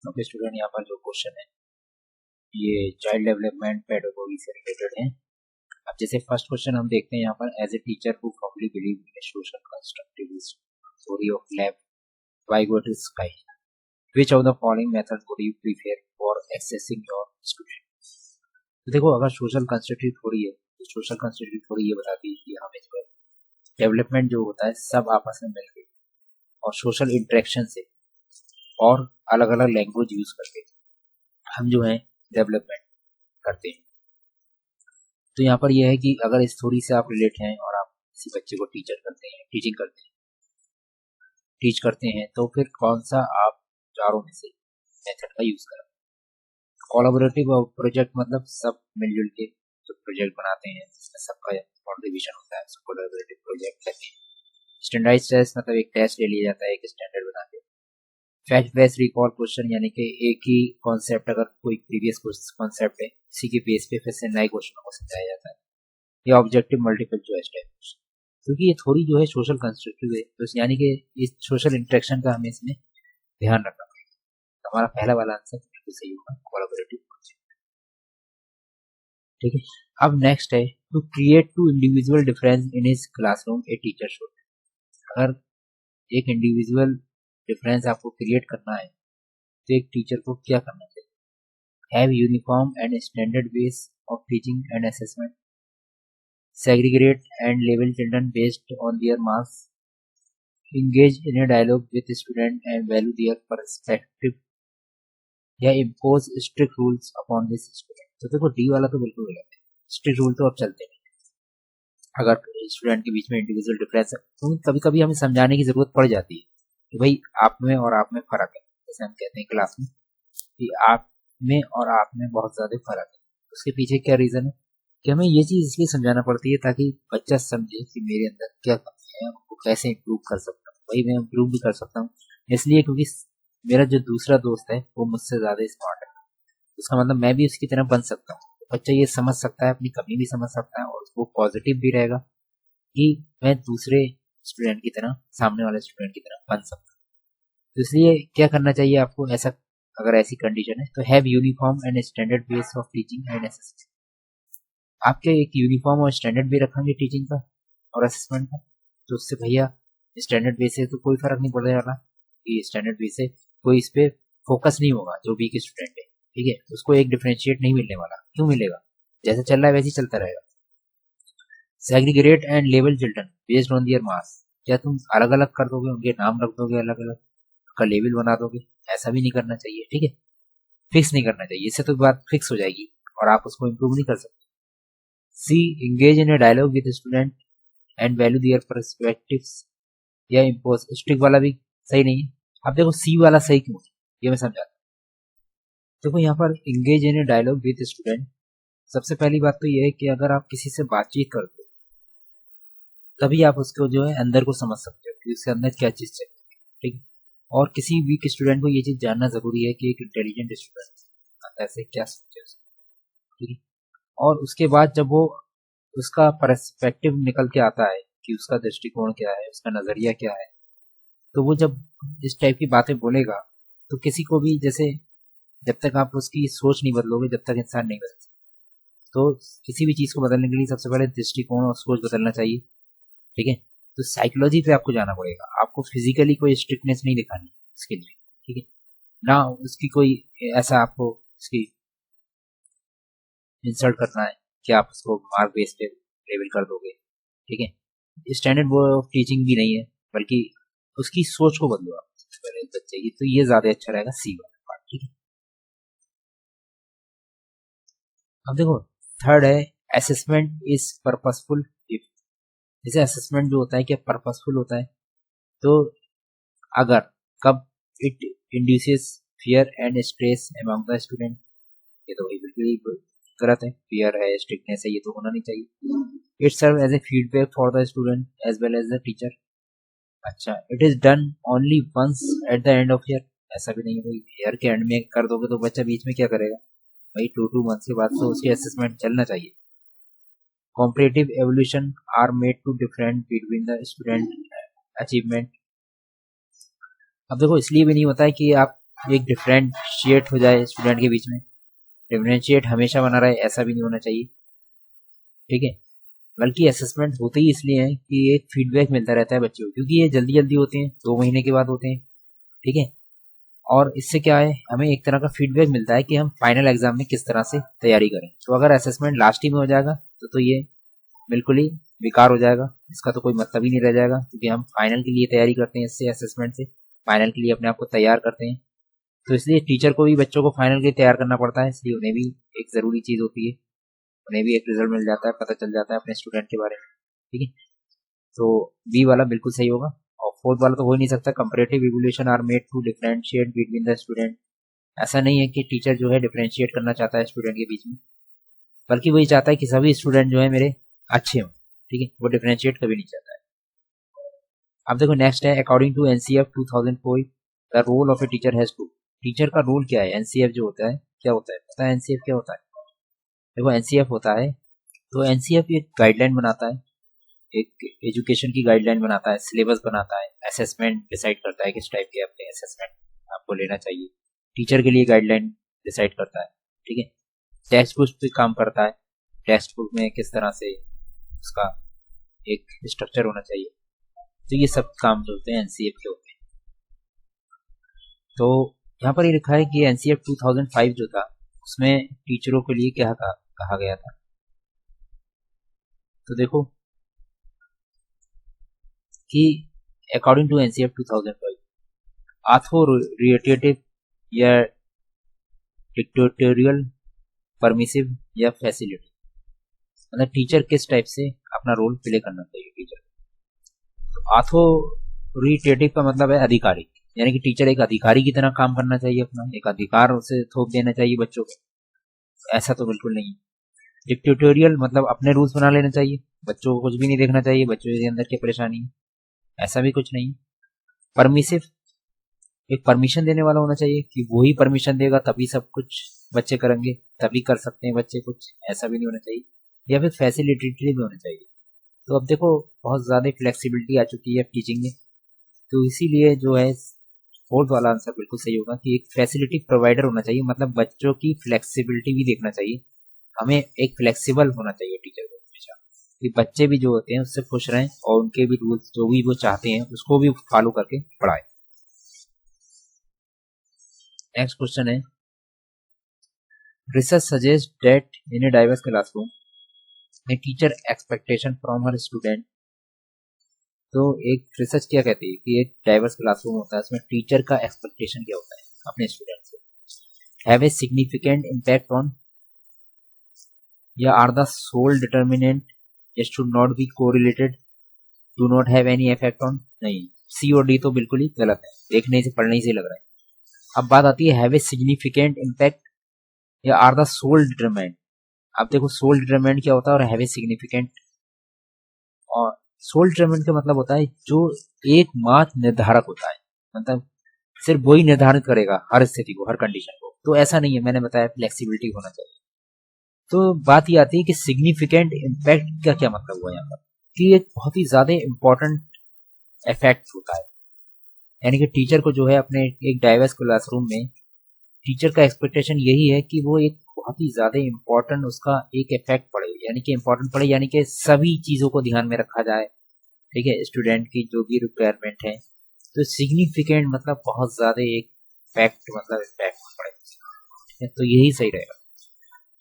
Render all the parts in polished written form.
Okay student, यहाँ पर जो क्वेश्चन है ये चाइल्ड डेवलपमेंट पेडागोगी से रिलेटेड है। अब जैसे फर्स्ट क्वेश्चन हम देखते हैं यहाँ पर, as a teacher who firmly believe in social constructivism theory of Lev Vygotsky, which of the following method would you prefer for assessing your student. तो देखो, अगर सोशल कंस्ट्रक्टिव थ्योरी है तो social constructive theory ये बताती है कि हमें जो है डेवलपमेंट जो होता है सब आपस में मिलकर और सोशल इंटरेक्शन से और अलग अलग लैंग्वेज यूज करके हम जो है डेवलपमेंट करते हैं। तो यहाँ पर यह है कि अगर इस थ्योरी से आप रिलेट हैं और आप किसी बच्चे को टीचिंग करते हैं तो फिर कौन सा आप चारों में से मेथड का यूज करें। कोलैबोरेटिव प्रोजेक्ट मतलब सब मिलजुल के जो प्रोजेक्ट बनाते हैं जिसमें सबका कॉन्ट्रीब्यूशन होता है, उसको कोलैबोरेटिव प्रोजेक्ट कहते हैं। स्टैंडर्डाइज्ड टेस्ट मतलब एक टेस्ट ले लिया जाता है, एक स्टैंडर्ड बना के। फैक्ट बेस्ड रिकॉल क्वेश्चन यानी कि एक ही कॉन्सेप्ट, अगर कोई प्रीवियस कॉन्सेप्ट है उसी के बेस पे फिर से नए क्वेश्चनों को समझाया जाता है। या objective multiple choice type question, क्योंकि ये थोड़ी जो है सोशल कंस्ट्रक्टिव है तो यानी कि इस सोशल इंटरेक्शन का हमें इसमें ध्यान रखना पड़ेगा। हमारा पहला वाला आंसर बिल्कुल सही होगा, कोलैबोरेटिव प्रोजेक्ट। ठीक है, अब नेक्स्ट है to create to individual difference in his classroom a teacher should. अगर एक इंडिविजुअल डिफरेंस आपको क्रिएट करना है तो एक टीचर को क्या करना चाहिए। Have uniform and standard base of teaching and assessment, segregate and label children based on their marks, engage in a dialogue with student and value their perspective, या impose strict rules upon this student। तो देखो D वाला तो बिल्कुल गलत है, strict rule तो अब चलते नहीं। अगर स्टूडेंट के बीच में इंडिविजुअल डिफरेंस है तो कभी कभी हमें समझाने की जरूरत पड़ जाती है कि भाई आप में और आप में फर्क है। जैसे हम कहते हैं क्लास में कि आप में और आप में बहुत ज्यादा फर्क है, उसके पीछे क्या रीजन है कि हमें ये चीज इसलिए समझाना पड़ती है ताकि बच्चा समझे कि मेरे अंदर क्या कमी है, उनको कैसे इम्प्रूव कर सकता हूँ। वही मैं इम्प्रूव भी कर सकता हूँ इसलिए क्योंकि मेरा जो दूसरा दोस्त है वो मुझसे ज्यादा स्मार्ट है, उसका मतलब मैं भी उसकी तरह बन सकता हूँ। बच्चा ये समझ सकता है, अपनी कमी भी समझ सकता है और वो पॉजिटिव भी रहेगा कि मैं दूसरे स्टूडेंट की तरह, सामने वाले स्टूडेंट की तरह बन सकता हूँ। तो इसलिए क्या करना चाहिए आपको, ऐसा अगर ऐसी कंडीशन है तो have uniform and standard base of teaching and assessment. आपके एक यूनिफॉर्म और स्टैंडर्ड भी रखेंगे टीचिंग का और असेसमेंट का, तो उससे भैया स्टैंडर्ड बेस से तो कोई फर्क नहीं पड़ने वाला कि स्टैंडर्ड बेस से कोई इस पे फोकस नहीं होगा जो वीक स्टूडेंट है। ठीक है, उसको एक डिफरेंशिएट नहीं मिलने वाला। क्यों मिलेगा, जैसे चल रहा है वैसे ही चलता रहेगा। Segregate and level children based on their marks, क्या तुम अलग अलग कर दोगे, उनके नाम रख दोगे अलग अलग, का लेवल बना दोगे, ऐसा भी नहीं करना चाहिए। ठीक है, फिक्स नहीं करना चाहिए, इससे तो बात फिक्स हो जाएगी और आप उसको इम्प्रूव नहीं कर सकते। सी engage in a dialogue with student and value their perspectives, या इम्पोज स्ट्रिक्ट वाला भी सही नहीं है। अब देखो सी वाला सही क्यों है ये मैं समझाता हूँ। देखो यहाँ पर engage in a dialogue with student, सबसे पहली बात तो ये है कि अगर आप किसी से बातचीत करते हो तभी आप उसको जो है अंदर को समझ सकते हो कि उसके अंदर क्या चीज चाहिए। ठीक है, और किसी वीक स्टूडेंट को ये चीज जानना जरूरी है कि एक इंटेलिजेंट स्टूडेंट ऐसे क्या सोचे। ठीक है, और उसके बाद जब वो उसका पर्सपेक्टिव निकल के आता है कि उसका दृष्टिकोण क्या है, उसका नजरिया क्या है, तो वो जब इस टाइप की बातें बोलेगा तो किसी को भी, जैसे जब तक आप उसकी सोच नहीं बदलोगे जब तक इंसान नहीं बदल सकता। तो किसी भी चीज को बदलने के लिए सबसे पहले दृष्टिकोण और सोच बदलना चाहिए। ठीक है, तो साइकोलॉजी पे आपको जाना पड़ेगा, आपको फिजिकली कोई स्ट्रिक्टनेस नहीं दिखानी इसके लिए। ठीक है, ना उसकी कोई ऐसा आपको उसकी इंसल्ट करना है कि आप उसको मार्क बेस पे लेवल कर दोगे। ठीक है, स्टैंडर्ड वो टीचिंग भी नहीं है बल्कि उसकी सोच को बदलो आप पहले बच्चे की, तो ये ज्यादा अच्छा रहेगा सी वाला पार्ट। ठीक है, अब देखो थर्ड है असेसमेंट इज पर्पसफुल इफ। जैसे असेसमेंट जो होता है क्या पर्पसफुल होता है, तो अगर कब it induces fear and stress among the student, ये तो वही बिल्कुल गलत है। फियर है, स्ट्रिक्टनेस है, ये तो होना नहीं चाहिए। It serve as a feedback for the student as well as the teacher. अच्छा, it is done only once at the end of year, ऐसा भी नहीं है भाई ईयर के एंड में कर दोगे तो बच्चा बीच में क्या करेगा भाई, 2 मंथ्स के बाद तो उसकी असेसमेंट चलना चाहिए। Comparative evaluation are made to different between the student achievement. अब देखो इसलिए भी नहीं होता है कि आप एक डिफरेंशिएट हो जाए स्टूडेंट के बीच में। डिफरेंशिएट हमेशा बना रहे ऐसा भी नहीं होना चाहिए, ठीक है। बल्कि असेसमेंट होते ही इसलिए है कि एक फीडबैक मिलता रहता है बच्चों को, क्योंकि ये जल्दी जल्दी होते हैं, 2 महीने के बाद होते हैं, ठीक है। और इससे क्या है, हमें एक तरह का फीडबैक मिलता है कि हम फाइनल एग्जाम में किस तरह से तैयारी करें। तो अगर असेसमेंट लास्ट ही में हो जाएगा तो ये बिल्कुल ही बेकार हो जाएगा, इसका तो कोई मतलब ही नहीं रह जाएगा, क्योंकि हम फाइनल के लिए तैयारी करते हैं इससे, असेसमेंट से फाइनल के लिए अपने आप को तैयार करते हैं। तो इसलिए टीचर को भी बच्चों को फाइनल के लिए तैयार करना पड़ता है, इसलिए उन्हें भी एक ज़रूरी चीज़ होती है, उन्हें भी एक रिजल्ट मिल जाता है, पता चल जाता है अपने स्टूडेंट के बारे में, ठीक है। तो बी वाला बिल्कुल सही होगा। और फोर्थ वाला तो हो ही नहीं सकता, comparative evaluation are made to differentiate between the student. ऐसा नहीं है कि टीचर जो है डिफरेंशिएट करना चाहता है स्टूडेंट के बीच में, बल्कि वही चाहता है कि सभी स्टूडेंट जो है मेरे अच्छे हों, ठीक है। वो डिफरेंशिएट कभी नहीं चाहता है। अब देखो नेक्स्ट है, according to NCF 2004 the role of a teacher has to. Teacher का रोल क्या है, एनसीएफ जो होता है क्या होता है, पता है एनसीएफ क्या होता है? देखो एनसीएफ होता है, तो एनसीएफ एक गाइडलाइन बनाता है, एक एजुकेशन की गाइडलाइन बनाता है, सिलेबस बनाता है, असेसमेंट डिसाइड करता है किस टाइप के अपने असेसमेंट आपको लेना चाहिए, टीचर के लिए गाइडलाइन डिसाइड करता है, ठीक है। टेक्स्ट बुक पे काम करता है, टेक्स्ट बुक में किस तरह से उसका एक स्ट्रक्चर होना चाहिए। तो ये सब काम जो होते हैं एनसीएफ के होते हैं। तो यहाँ पर ये लिखा है कि एनसीएफ 2005 जो था उसमें टीचरों के लिए क्या कहा गया था। तो देखो कि अकॉर्डिंग टू एनसीएफ 2005 ऑथोरिटेटिव या डिक्टेटोरियल, परमिसिव या फैसिलिटी, मतलब टीचर किस टाइप से अपना रोल प्ले करना चाहिए टीचर। तो ऑथोरिटेटिव का मतलब है अधिकारी, यानी कि टीचर एक अधिकारी की तरह काम करना चाहिए, अपना एक अधिकार उसे थोप देना चाहिए बच्चों को, ऐसा तो बिल्कुल नहीं है। डिक्टेटोरियल मतलब अपने रूल्स बना लेना चाहिए, बच्चों को कुछ भी नहीं देखना चाहिए, बच्चों के अंदर की परेशानी है, ऐसा भी कुछ नहीं। परमिसिव एक परमिशन देने वाला होना चाहिए, कि वो ही परमिशन देगा तभी सब कुछ बच्चे करेंगे, तभी कर सकते हैं बच्चे कुछ, ऐसा भी नहीं होना चाहिए। या फिर फैसिलिटेटरी भी होना चाहिए। तो अब देखो बहुत ज़्यादा फ्लेक्सिबिलिटी आ चुकी है टीचिंग में, तो इसीलिए जो है फोर्थ वाला आंसर बिल्कुल सही होगा कि एक फैसिलिटी प्रोवाइडर होना चाहिए, मतलब बच्चों की फ्लेक्सिबिलिटी भी देखना चाहिए, हमें एक फ्लेक्सिबल होना चाहिए टीचर को हमेशा, कि बच्चे भी जो होते हैं उससे खुश रहें और उनके भी रूल्स जो भी वो चाहते हैं उसको भी फॉलो करके पढ़ाएं। नेक्स्ट क्वेश्चन है, research suggest that in a diverse classroom a teacher expectation from her student. तो एक रिसर्च क्या कहती है कि एक डाइवर्स क्लासरूम होता है, उसमें टीचर का एक्सपेक्टेशन क्या होता है अपने स्टूडेंट से, have a significant impact on, या आर द सोल डिटर्मिनेंट, या should not be correlated, do not have any effect on. नहीं, सी और डी तो बिल्कुल ही गलत है, देखने से पढ़ने से लग रहा है। अब बात आती है हैव ए सिग्निफिकेंट इम्पैक्ट या आर द सोल डिटरमाइंड। अब देखो सोल डिटरमाइंड क्या होता है और हैव ए सिग्निफिकेंट, और सोल डिटरमाइंड का मतलब होता है जो एकमात्र निर्धारक होता है, मतलब सिर्फ वही निर्धारित करेगा हर स्थिति को, हर कंडीशन को। तो ऐसा नहीं है, मैंने बताया फ्लेक्सिबिलिटी होना चाहिए। तो बात ये आती है कि सिग्निफिकेंट इम्पैक्ट का क्या मतलब हुआ यहाँ पर, कि एक बहुत ही ज्यादा इंपॉर्टेंट इफेक्ट होता है, यानी कि टीचर को जो है अपने एक डाइवर्स क्लासरूम में टीचर का एक्सपेक्टेशन यही है कि वो एक बहुत ही ज्यादा इंपॉर्टेंट उसका एक इफेक्ट पड़े, यानी कि इंपॉर्टेंट पड़े, यानी कि सभी चीजों को ध्यान में रखा जाए, ठीक है, स्टूडेंट की जो भी रिक्वायरमेंट है। तो सिग्निफिकेंट मतलब बहुत ज्यादा एक फैक्ट, मतलब इम्पैक्ट पड़े, तो यही सही रहेगा।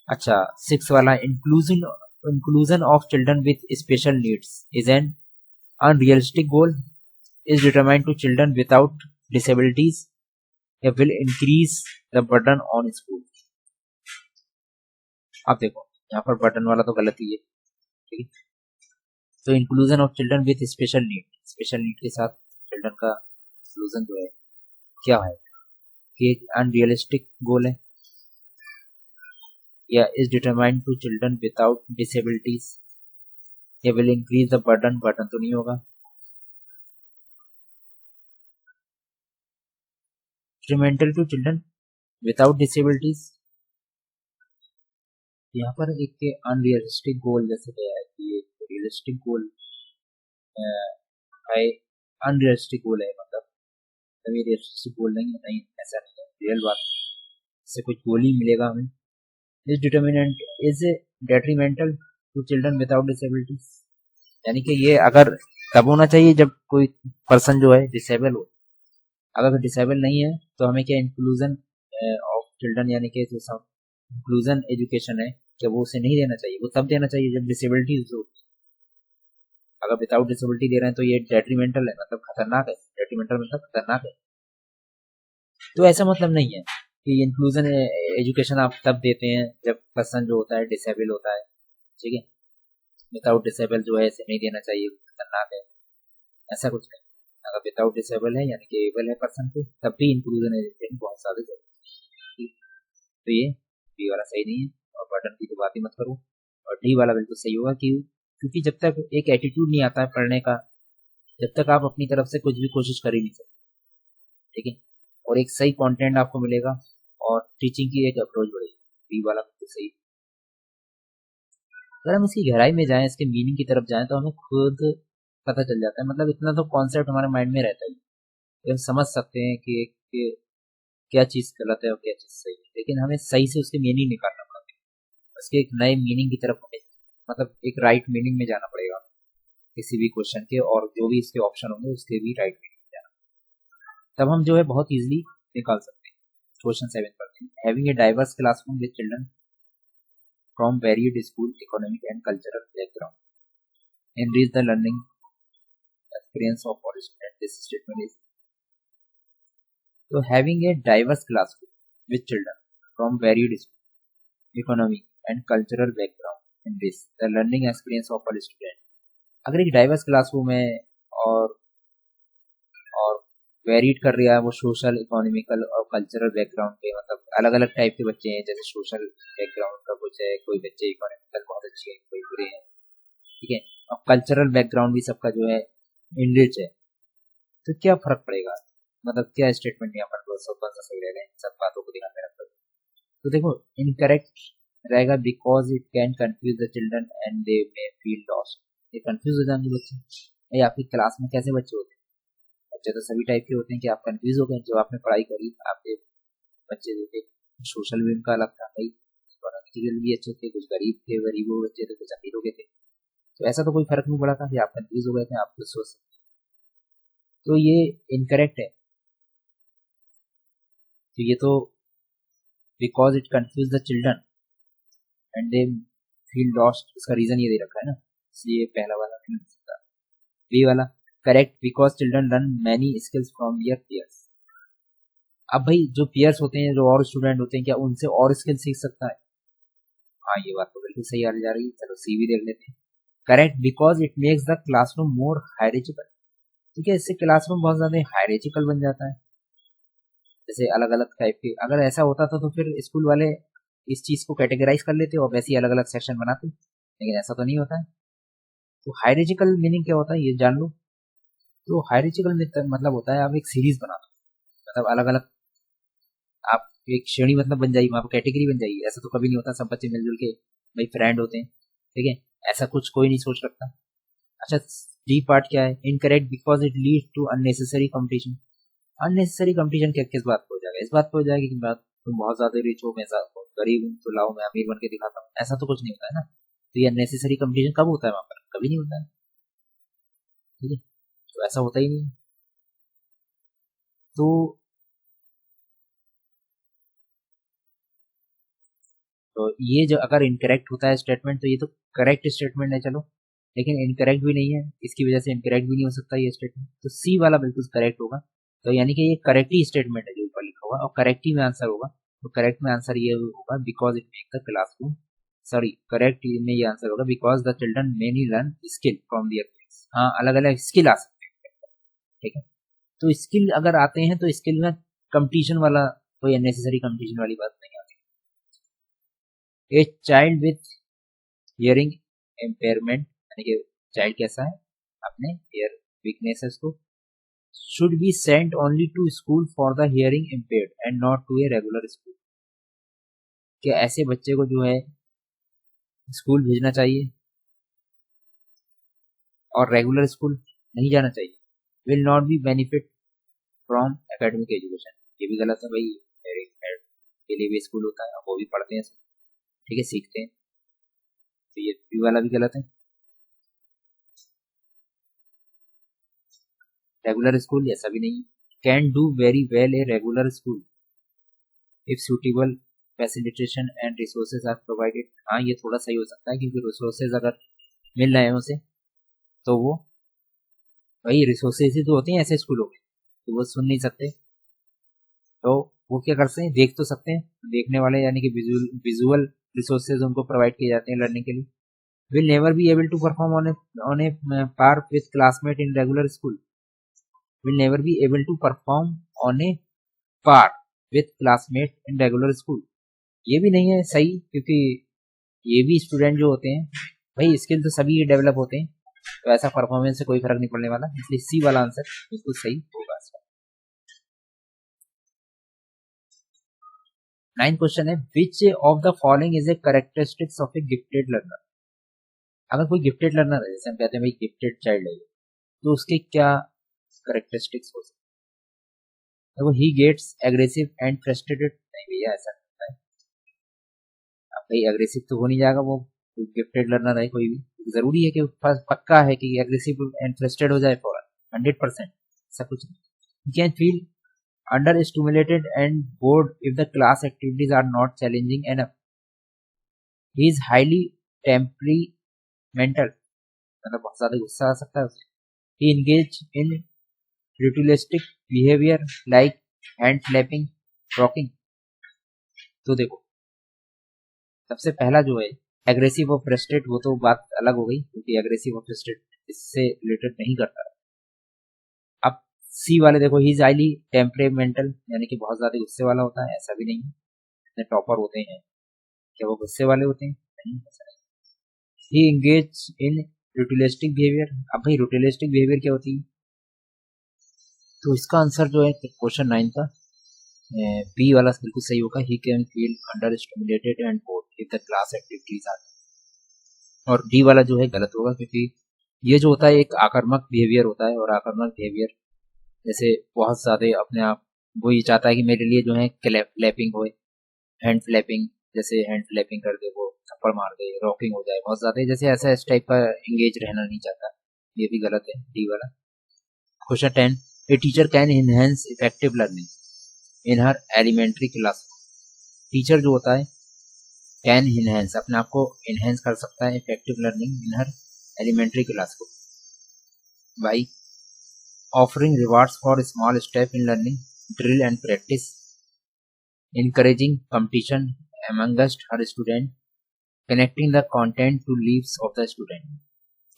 अच्छा, 6 वाला, inclusion of children with special needs is an unrealistic goal, is determined to children without disabilities, या will increase the burden on school। अब देखो यहाँ पर बटन वाला तो गलत ही है, ठीक है। तो inclusion of children with special need के साथ चिल्ड्रन का इंक्लूजन जो है क्या है, कि एक अनरियलिस्टिक गोल है, या is determined to children without disabilities, या will increase the burden, burden तो नहीं होगा, instrumental to children without disabilities. यहाँ पर एक अनरियलिस्टिक गोल जैसे गया है कि रियलिस्टिक गोल है, अनरियलिस्टिक गोल है, मतलब तभी रियलिस्टिक बोल देंगे, नहीं ऐसा नहीं है, रियल बात है, इससे कुछ गोल ही मिलेगा हमें। This determinant is detrimental to children without disabilities, यानी कि ये अगर तब होना चाहिए जब कोई पर्सन जो है डिसेबल हो, अगर डिसेबल नहीं है तो हमें क्या इंक्लूजन ऑफ चिल्ड्रन यानी कि जो सब इंक्लूजन एजुकेशन है कि वो उसे नहीं देना चाहिए, वो तब देना चाहिए जब डिसेबिलिटी हो। अगर विदाउट डिसेबिलिटी दे रहे हैं तो ये डेट्रीमेंटल है, मतलब खतरनाक है, डेट्रीमेंटल मतलब खतरनाक है। तो ऐसा मतलब नहीं है कि इंक्लूजन एजुकेशन आप तब देते हैं जब पर्सन जो होता है डिसेबल होता है, ठीक है, विदाउट डिसेबल जो है इसे नहीं देना चाहिए, खतरनाक है, ऐसा कुछ नहीं। अगर विदाउट डिसेबल है यानी कि एबल है पर्सन को, तब भी इंक्लूजन एजुकेशन बहुत ज्यादा जरूरी है। तो ये बी वाला सही नहीं है, और बटन की तो बात ही मत करो। और डी वाला बिल्कुल सही होगा, क्योंकि जब तक एक एटीट्यूड नहीं आता है पढ़ने का, जब तक आप अपनी तरफ से कुछ भी कोशिश कर ही नहीं सकते, ठीक है, और एक सही कंटेंट आपको मिलेगा और टीचिंग की एक अप्रोच बढ़ेगी। बी वाला बिल्कुल सही। अगर हम इसकी गहराई में जाएं, इसके मीनिंग की तरफ जाएं, तो हमें खुद पता चल जाता है, मतलब इतना तो कॉन्सेप्ट हमारे माइंड में रहता ही, तो हम समझ सकते हैं कि क्या चीज गलत है और क्या चीज सही है, लेकिन हमें सही से उसके मीनिंग निकालना पड़ता है, उसके एक नए मीनिंग की तरफ हमें, मतलब एक राइट मीनिंग में जाना पड़ेगा किसी भी क्वेश्चन के, और जो भी इसके ऑप्शन होंगे उसके भी राइट मीनिंग में जाना, तब हम जो है बहुत इजीली निकाल सकते हैं। क्वेश्चन 7 पढ़ते हैं। Having a diverse classroom with children from varied school economic and cultural background enrich the learning experience of all students. This statement is so having a diverse classroom with children from varied economic and cultural background enrich the learning experience of all students. अगर एक diverse classroom है और और varied कर रहा है वो social economical और कल्चरल बैकग्राउंड के, मतलब अलग अलग टाइप के बच्चे हैं, जैसे सोशल बैकग्राउंड का कुछ है, कोई बच्चे इकोनॉमिकल बहुत अच्छे हैं, कोई बुरे हैं, ठीक है, और कल्चरल बैकग्राउंड भी सबका जो है इनरिच है, तो क्या फर्क पड़ेगा, मतलब क्या स्टेटमेंट यहाँ पर कौन सा सही रहेगा, इन सब बातों को ध्यान में रखकर। तो देखो इनकरेक्ट रहेगा because it can confuse the children and they may feel lost, ये कंफ्यूज हो जाएंगे बच्चे। ये आपकी क्लास में कैसे बच्चे होते हैं, बच्चे तो सभी टाइप के होते हैं कि आप कंफ्यूज हो गए जब आपने पढ़ाई करी, आपके बच्चे जो थे सोशल भी उनका अलग था, कई इकोनॉमिकल भी अच्छे थे, कुछ गरीब थे, गरीबों बच्चे थे, कुछ अमीरों के थे, तो ऐसा तो कोई फर्क नहीं पड़ा था कि आप कंफ्यूज हो गए थे, आप कुछ सोच सकते। तो ये इनकरेक्ट है, तो ये तो because it confuse the children and they feel lost, इसका रीजन ये दे रखा है ना, इसलिए पहला वाला नहीं हो सकता। बी वाला correct because children learn many skills from their peers. अब भाई जो पीयर्स होते हैं, जो और स्टूडेंट होते हैं, क्या उनसे और स्किल सीख सकता है? हाँ ये बात तो बिल्कुल सही आ जा रही है, चलो सी भी देख लेते हैं। Correct because it makes the classroom more hierarchical, ठीक है, इससे क्लासरूम बहुत ज्यादा हायरेजिकल बन जाता है, जैसे अलग अलग टाइप के, अगर ऐसा होता तो फिर स्कूल वाले इस चीज को कैटेगराइज कर लेते और वैसे ही अलग अलग सेक्शन बनाते, लेकिन ऐसा तो नहीं होता है। तो हायरेजिकल मीनिंग क्या होता है ये जान लो। तो हायरेजिकल मतलब होता है आप एक सीरीज बना दो, मतलब अलग अलग आप एक श्रेणी मतलब बन जाएगी, वहां पर कैटेगरी बन जाएगी, ऐसा तो कभी नहीं होता, सब बच्चे मिलजुल के भाई फ्रेंड होते हैं, ठीक है, ऐसा कुछ कोई नहीं सोच रखता। अच्छा डी पार्ट क्या है, incorrect because it lead to unnecessary competition. Unnecessary competition किस बात पे हो जाएगा, इस बात पे हो जाएगा कि बात तुम बहुत ज्यादा रिच हो, मैं गरीब हूँ, तो लाओ मैं अमीर बन के दिखाता हूँ, ऐसा तो कुछ नहीं होता है ना। तो ये अननेसेसरी कंपटीशन कब होता है, वहां पर कभी नहीं होता है, ठीक है, तो ऐसा होता ही नहीं। तो तो ये जो अगर इनकरेक्ट होता है स्टेटमेंट, तो ये तो करेक्ट स्टेटमेंट है चलो, लेकिन इनकरेक्ट भी नहीं है, इसकी वजह से इनकरेक्ट भी नहीं हो सकता ये स्टेटमेंट, तो सी वाला बिल्कुल करेक्ट होगा। तो यानी कि ये करेक्ट ही स्टेटमेंट है जो ऊपर लिखा हुआ, और करेक्ट ही में आंसर होगा। तो करेक्ट में आंसर ये होगा because it make the classroom, sorry correct में ये आंसर होगा because the children many learn skill from their place. हाँ अलग अलग स्किल आ सकते हैं, ठीक है, तो स्किल अगर आते हैं तो स्किल में कंपटीशन वाला कोई अननेसेसरी कंपटीशन वाली बात नहीं आती। A child with hearing impairment, यानी कि चाइल्ड कैसा है, अपने हियर वीकनेसेस को, should be sent only to school for the hearing impaired and not to a regular school. क्या ऐसे बच्चे को जो है स्कूल भेजना चाहिए और रेगुलर स्कूल नहीं जाना चाहिए, will not be benefit from academic education, ये भी गलत है भाई, मेरिट के लिए भी स्कूल होता है, वो भी पढ़ते हैं, ठीक है, सीखते हैं, तो ये भी वाला भी गलत है। रेगुलर स्कूल ऐसा भी नहीं है, can do very well a regular school if suitable facilitation and resources are provided. हाँ, ये थोड़ा सही हो सकता है, क्योंकि रिसोर्सेज अगर मिल रहे हैं उसे तो वो, भाई रिसोर्सेज ही तो होते हैं ऐसे स्कूलों में, तो वो सुन नहीं सकते, तो वो क्या करते हैं, देख तो सकते हैं, देखने वाले यानी कि विजुअल रिसोर्सेज उनको प्रोवाइड किए जाते हैं लर्निंग के लिए। Will never be able to perform on a par with classmate in regular school, will never be able to perform on a par with classmate in regular school, ये भी नहीं है सही, क्योंकि ये भी स्टूडेंट जो होते हैं, भाई स्किल तो सभी डेवलप होते हैं, तो ऐसा परफॉर्मेंस से कोई फर्क नहीं पड़ने वाला, इसलिए सी वाला आंसर बिल्कुल सही होगा। 9th क्वेश्चन है, विच of the following is a characteristics of A gifted learner. अगर कोई गिफ्टेड लर्नर है, जैसे हम कहते हैं भाई गिफ्टेड चाइल्ड है, तो उसके क्या कैरेक्टरिस्टिक्स हो सकते हैं। देखो, he gets aggressive and frustrated, नहीं भैया ऐसा नहीं होता है, अब भाई एग्रेसिव तो हो नहीं जाएगा, वो गिफ्टेड लर्नर है कोई भी, जरूरी है कि पक्का है कि एग्रेसिव एंड फ्रस्ट्रेटेड हो जाए फॉर 100%, ऐसा कुछ नहीं। ही can feel understimulated and bored if the class activities are not challenging enough. He is highly temperamental, मतलब बहुत ज्यादा गुस्सा आ सकता है उसे। He engage in ritualistic behavior like hand clapping, rocking. तो देखो, सबसे पहला जो है एग्रेसिव और फ्रस्ट्रेट, वो तो बात अलग हो गई, क्योंकि एग्रेसिव और फ्रस्ट्रेट इससे रिलेटेड नहीं करता। अब सी वाले देखो, ही इज हाईली टेम्परेमेंटल, यानी कि बहुत ज्यादा गुस्से वाला होता है, ऐसा भी नहीं है, इतने टॉपर होते हैं, क्या वो गुस्से वाले होते हैं, नहीं, ऐसा नहीं। ही एंगेज इन यूटिलिस्टिक बिहेवियर, अब भाई यूटिलिस्टिक बिहेवियर क्या होती है, तो इसका आंसर जो है क्वेश्चन 9 का बी वाला बिल्कुल सही होगा। He can feel under stimulated and bored if the class activities are, और डी वाला जो है गलत होगा, क्योंकि ये जो होता है एक आक्रामक बिहेवियर होता है, और आक्रामक बिहेवियर जैसे बहुत ज्यादा अपने आप, वो ये चाहता है कि मेरे लिए जो है क्लैपिंग हो, हैंड फ्लैपिंग, जैसे हैंड फ्लैपिंग कर दे, वो थप्पड़ मार दे, रॉकिंग हो जाए बहुत ज्यादा, जैसे ऐसा इस टाइप का एंगेज रहना नहीं चाहता, ये भी गलत है, डी वाला। Question 10, a teacher can enhance effective learning in her elementary class. Teacher जो होता है कैन इनहेंस, अपने आप को इनहेंस कर सकता है effective learning in her elementary class को by offering rewards for small step in learning, drill and practice, encouraging competition amongst her student, connecting the content to lives of the student।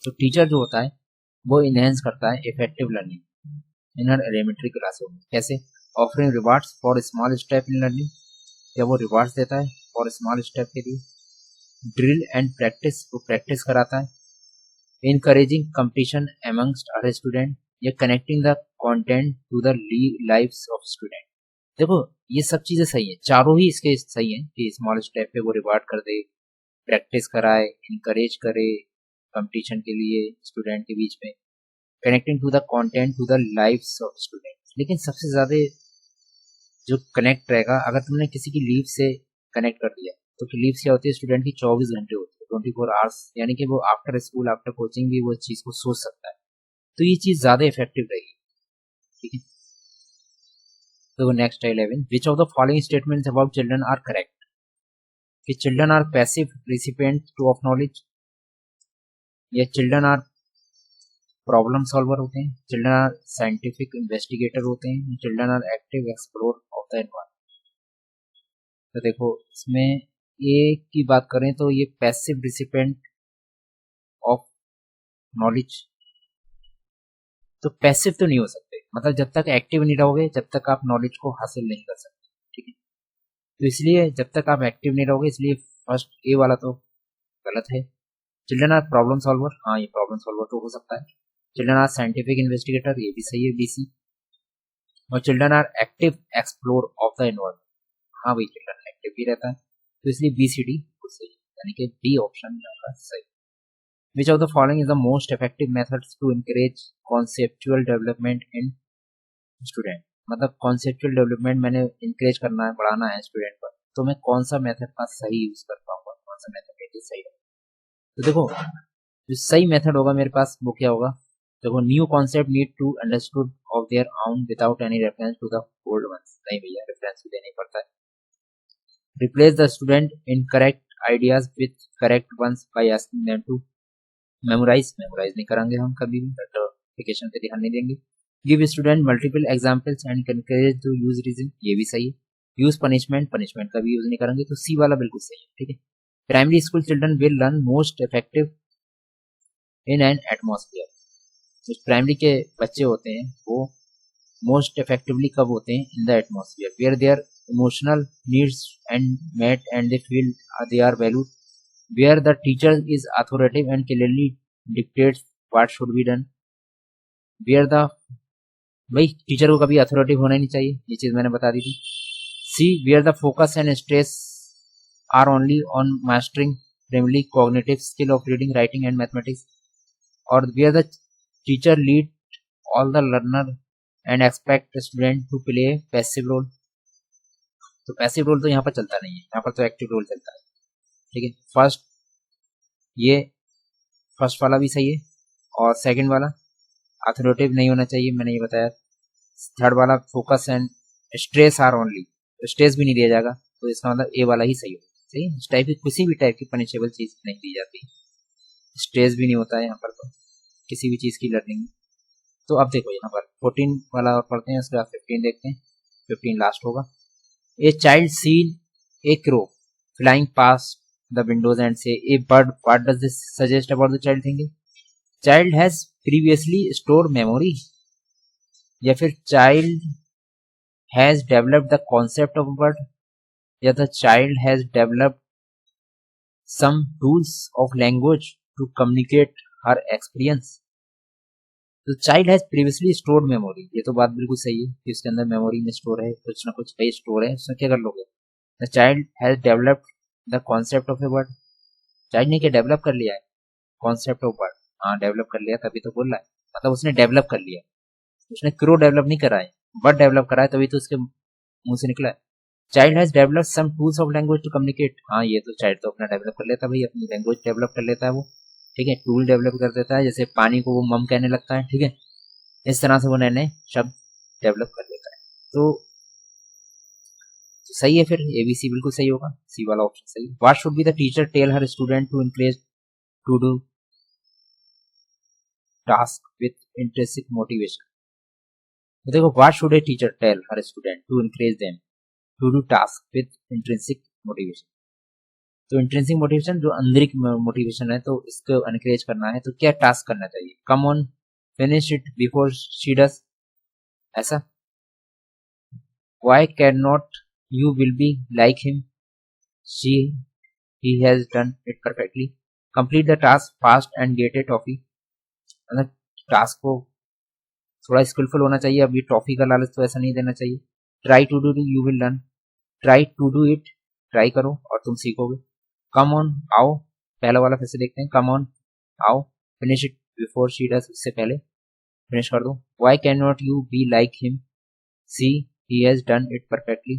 तो teacher जो होता है वो enhance करता है effective learning in her elementary classroom, कैसे, offering rewards for small step in learning, क्या वो रिवार्ड्स देता है फॉर स्मॉल स्टेप के लिए, ड्रिल एंड प्रैक्टिस, वो प्रैक्टिस कराता है, encouraging competition amongst her student, या connecting the content to the lives of student. देखो, ये सब चीजें सही है, चारों ही इसके सही हैं, कि स्मॉल स्टेप पे वो रिवार्ड कर दे, प्रैक्टिस कराए, इनकरेज करे कंपटीशन के लिए स्टूडेंट के बीच में, connecting to the content to the lives of student. लेकिन सबसे ज्यादा जो कनेक्ट रहेगा, अगर तुमने किसी की लीव से कनेक्ट कर दिया, तो लीव्स क्या होती है, स्टूडेंट की 24 घंटे होती है, 24 आवर्स, यानी कि वो आफ्टर स्कूल आफ्टर कोचिंग भी वो चीज को सोच सकता है, तो ये चीज ज्यादा इफेक्टिव रहेगी, ठीक है। तो नेक्स्ट है 11, which of the following statements about children are correct, कि children are passive recipient to of knowledge, या चिल्ड्रन आर प्रॉब्लम सॉल्वर होते हैं, चिल्ड्रन आर साइंटिफिक इन्वेस्टिगेटर होते हैं, children are active explore of the environment. तो देखो, इसमें A की बात करें तो ये पैसिव रिसिपिएंट ऑफ नॉलेज, तो पैसिव तो नहीं हो सकते, मतलब जब तक एक्टिव नहीं रहोगे जब तक आप नॉलेज को हासिल नहीं कर सकते, ठीक है। तो इसलिए जब तक आप एक्टिव नहीं रहोगे, इसलिए फर्स्ट ए वाला तो गलत है। चिल्ड्रन आर प्रॉब्लम सॉल्वर, हाँ ये प्रॉब्लम सॉल्वर तो हो सकता है। चिल्ड्रन आर साइंटिफिक इन्वेस्टिगेटर, ये भी सही है, बीसी। और children are active explore of the environment, हाँ भाई चिल्ड्रन एक्टिव भी रहता है, तो इसलिए बीसीडी सही, यानी कि डी ऑप्शन सही। Which of the following is the most effective methods to encourage conceptual development in student? मतलब कॉन्सेप्चुअल डेवलपमेंट मैंने इंकरेज करना है, बढ़ाना है स्टूडेंट पर, तो मैं कौन सा मेथड का सही यूज कर पाऊंगा, कौन सा मेथड सही है। तो देखो जो सही मेथड होगा मेरे पास वो क्या होगा, देखो new concept need to understood of their own without any reference to the old ones. नहीं भैया, रेफरेंस भी देना ही पड़ता है। Replace the student in correct ideas with correct ones by asking them to memorise नहीं करांगे हम कभी भी, बट एप्लीकेशन पे ध्यान नहीं देंगे। Give student multiple examples and encourage to use reason, ये भी सही है। यूज पनिशमेंट का भी यूज नहीं करेंगे, तो सी वाला बिल्कुल सही है, ठीक है। Primary school children will learn most effective in an atmosphere. जो प्राइमरी के बच्चे होते हैं वो मोस्ट इफेक्टिवली कब होते हैं, in the atmosphere where their emotional needs and met and they feel they are valued, where the teacher is authoritative and clearly dictates what should be done, where the, भाई teacher को कभी authoritative होना ही नहीं चाहिए, ये चीज मैंने बता दी थी। See where the focus and stress are only on mastering primary cognitive skill of reading writing and mathematics, और where the teacher lead all the learner and expect student to play passive role. तो passive role तो यहाँ पर चलता नहीं है, यहाँ पर तो एक्टिव रोल चलता है, ठीक है। ये फर्स्ट वाला भी सही है, और सेकंड वाला अथॉरिटेटिव नहीं होना चाहिए, मैंने ये बताया। थर्ड वाला focus and stress are only, stress भी नहीं दिया जाएगा, तो इसका मतलब ए वाला ही सही हो। सही, इस टाइप की किसी भी टाइप की पनिशेबल चीज नहीं दी जाती, स्ट्रेस भी नहीं होता है यहाँ पर, तो किसी भी चीज की लर्निंग। तो अब देखो यहाँ पर 14 वाला और पढ़ते हैं, उसके बाद 15 देखते हैं, 15 लास्ट होगा। A child seen a crow flying past the windows and say a bird, what does this suggest about the child thinking. Child has previously stored memory, या फिर child has developed the concept of bird, या the child has developed some tools of language to communicate her experience. तो child has previously stored memory, ये तो बात बिल्कुल सही है कि उसके अंदर मेमोरी में स्टोर है, कुछ ना कुछ कहीं स्टोर है, उसमें क्या कर लोगे। The child has developed the concept of a word, child ने क्या डेवलप कर लिया है, कॉन्सेप्ट ऑफ वर्ड, हाँ डेवलप कर लिया, तभी तो बोल रहा है, मतलब उसने डेवलप कर लिया, उसने क्रो डेवलप नहीं करा है, वर्ड डेवलप करा है, तभी तो उसके मुंह से निकला है। Child has develop some tools of language to communicate, हाँ ये तो चाइल्ड तो अपना डेवलप कर लेता है भाई, अपनी लैंग्वेज डेवलप कर लेता है वो, ठीक है, टूल डेवलप कर देता है, जैसे पानी को वो मम कहने लगता है, ठीक है, इस तरह से वो नए नए शब्द डेवलप कर लेता है। तो सही है, फिर एबीसी बिल्कुल सही होगा, सी वाला ऑप्शन सही। What should be the teacher tell her student to encourage to do task with intrinsic motivation. तो देखो what should a teacher tell her student to encourage them to do task with intrinsic motivation. तो intrinsic motivation जो आंतरिक motivation है, तो इसको encourage करना है, तो क्या टास्क करना चाहिए, कम on finish it before she does, ऐसा। Why cannot you will be like him? He has done it perfectly. Complete the task fast and get a toffee. मतलब टास्क को थोड़ा स्किलफुल होना चाहिए, अभी टॉफी का लालच तो ऐसा नहीं देना चाहिए। Try to do you will learn, try to do it, try करो और तुम सीखोगे। कम ऑन आओ, पहला वाला फिर से देखते हैं, कम ऑन आओ, finish it before she does, उससे पहले फिनिश कर दो। Why can not you be like him, see he has done it perfectly।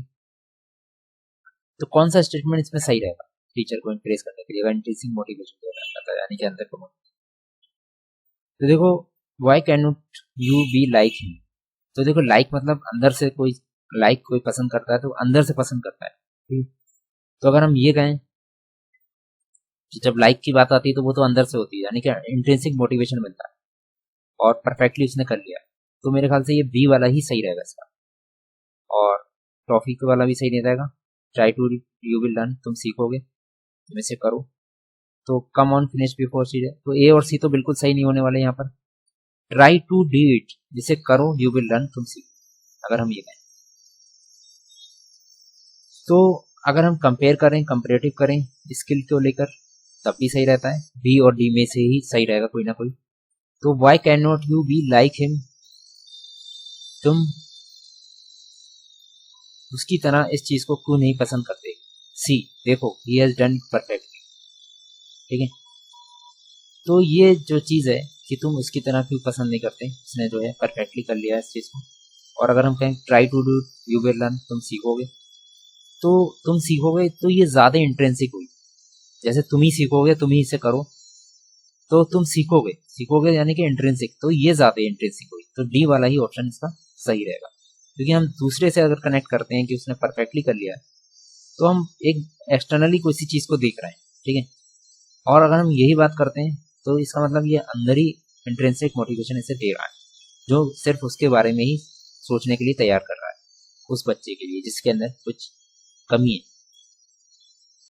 तो कौन सा स्टेटमेंट इसमें सही रहेगा टीचर को इंक्रेज करने के लिए, इंट्रिंसिक मोटिवेशन दे रहा है, यानी कि अंदर को। तो देखो why can not you be like him, तो देखो लाइक मतलब अंदर से कोई लाइक कोई पसंद करता है तो अंदर से पसंद करता है। तो अगर हम ये कहें कि जब लाइक की बात आती है तो वो तो अंदर से होती है, यानी कि इंट्रिंसिक मोटिवेशन मिलता है, और परफेक्टली उसने कर लिया, तो मेरे ख्याल से ये बी वाला ही सही रहेगा इसका। और टॉफी वाला भी सही नहीं रहेगा, try to you will learn, तुम सीखोगे, तुम इसे करो। तो come on finish before she, तो ए और सी तो बिल्कुल सही नहीं होने वाले यहाँ पर। ट्राई टू डू इट, जिसे करो, यू विल लर्न, तुम सीखो, अगर हम ये कहें। तो अगर हम कंपेयर करें, कंपेरेटिव करें स्किल को लेकर, तब भी सही रहता है, बी और डी में से ही सही रहेगा कोई ना कोई। तो why can not you be like him, तुम उसकी तरह इस चीज को क्यों नहीं पसंद करते। सी देखो ही हैज डन परफेक्टली, ठीक है। तो ये जो चीज है कि तुम उसकी तरह क्यों पसंद नहीं करते, उसने जो है परफेक्टली कर लिया इस चीज को। और अगर हम कहें try to do you will learn, तुम सीखोगे, तो तुम सीखोगे तो ये ज़्यादा इंट्रेंसिक हुई। जैसे तुम ही सीखोगे, तुम ही इसे करो, तो तुम सीखोगे, सीखोगे यानी कि इंट्रेंसिक, तो ये ज़्यादा इंट्रेंसिक हुई। तो डी वाला ही ऑप्शन इसका सही रहेगा, क्योंकि हम दूसरे से अगर कनेक्ट करते हैं कि उसने परफेक्टली कर लिया है, तो हम एक एक्सटर्नली किसी चीज़ को देख रहे हैं, ठीक है। और अगर हम यही बात करते हैं तो इसका मतलब ये अंदर ही इंट्रेंसिक मोटिवेशन इसे दे रहा है, जो सिर्फ उसके बारे में ही सोचने के लिए तैयार कर रहा है, उस बच्चे के लिए जिसके अंदर कुछ कमी है।